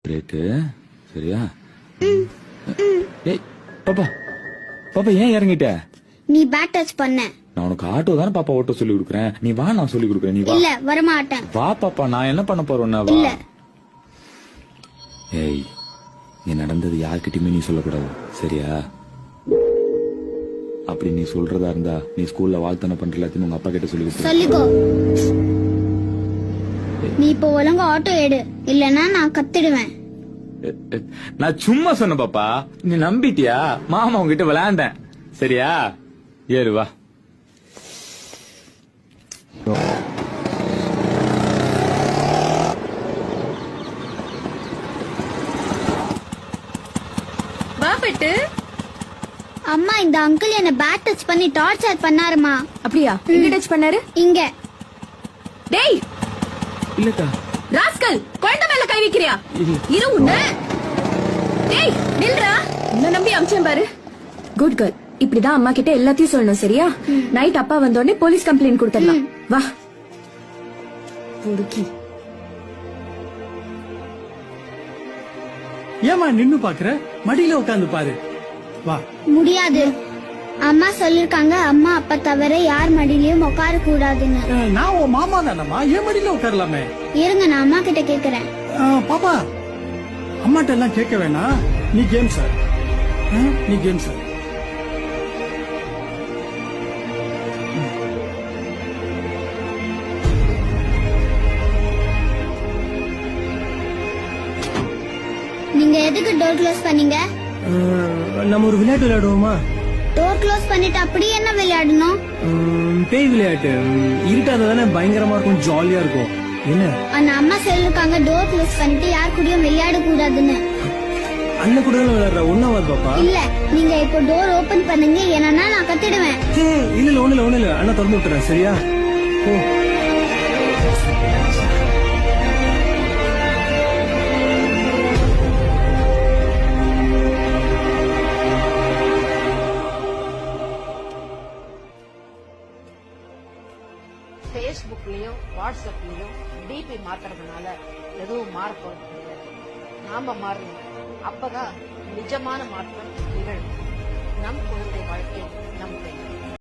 Brake சரியா? ஏய் பாப்பா பாப்பா ஏன் இறங்கிட்ட? நீ பேட் டச் பண்ண. நான் உனக்கு ஆட்டோ தானே பாப்பா ஓட்ட சொல்லி கொடுக்குறேன். நீ வா, நான் சொல்லி கொடுக்குறேன். நீ வா. இல்ல வரமாட்டேன். வா பாப்பா, நான் என்ன பண்ண போறேன்னா வா. இல்ல. ஏய் நீ நடந்தது யார்கிட்டயுமே நீ சொல்லக்கூடாது சரியா? அப்படி நீ சொல்றதா இருந்தா நீ ஸ்கூல்ல வாழ்த்தனை பண்ற எல்லாத்தையும் உங்க அப்பா கிட்ட சொல்லி கொடுத்து. சொல்லிக்கோ. நீ இப்ப ஒழுங்கா ஆட்டோ எடு, இல்லன்னா நான் கத்திடுவேன். நான் சும்மா சொன்ன பாப்பா, நீ நம்பிட்டியா? மாமா உங்ககிட்ட விளையாண்டேன் சரியா? ஏறு வா. பெட்டு அம்மா இந்த அங்கிள் என்ன பேட் டச் பண்ணி டார்ச்சர் பண்ணாருமா. அப்படியா? எங்க டச் பண்ணாரு? இங்க. டேய் இல்லக்கா. ராஸ்கல், குழந்தை மேல கை வைக்கிறியா? இரு உன்ன. டேய் நில்றா. உன்னை நம்பி அம்சேன் பாரு. Good girl. இப்படிதான் அம்மா கிட்ட எல்லாத்தையும் சொல்லணும் சரியா? நைட் அப்பா வந்த உடனே போலீஸ் கம்ப்ளைண்ட் கொடுத்துடலாம். வா புடுக்கி. ஏமா நின்னு பாக்குற? மடியில உட்காந்து பாரு. வா. முடியாது. அம்மா சொல்லிருக்காங்க அம்மா அப்பா தவிர யார் மடியிலயும் உட்கார கூடாதுன்னு. நான் உன் மாமா தானம்மா, என் மடியில உட்காரலாமே. இருங்க நான் அம்மா கிட்ட கேக்குறேன். பாப்பா அம்மாட்ட எல்லாம் கேட்க வேணாம். நீ கேம் சார். நீ கேம் சார். நீங்க எதுக்கு டோர் க்ளோஸ் பண்ணீங்க? நம்ம ஒரு விளையாட்டு விளையாடுவோமா? டோர் க்ளோஸ் பண்ணிட்டு அப்படி என்ன விளையாடணும்? பேய் விளையாட்டு. இருட்டாத தானே பயங்கரமா இருக்கும், ஜாலியா இருக்கும். என்ன? ஆனா அம்மா சொல்லிருக்காங்க டோர் க்ளோஸ் பண்ணிட்டு யார் கூடயும் விளையாட கூடாதுன்னு. அண்ணன் கூட விளையாடுற ஒன்னாவது பாப்பா. இல்ல நீங்க இப்போ டோர் ஓபன் பண்ணுங்க, ஏன்னா நான் கத்திடுவேன். இல்ல ஒண்ணு இல்ல அண்ணா திறந்து விட்டுறேன் சரியா? ஓ ஃபேஸ்புக்லயும் வாட்ஸ்அப்லயும் டிபி மாத்துறதுனால எதுவும் மாற போறது கிடையாது. நாம மாறணும். அப்பதான் நிஜமான மாற்றம் நிகழும். நம் குழந்தை வாழ்க்கை நம் கையில்.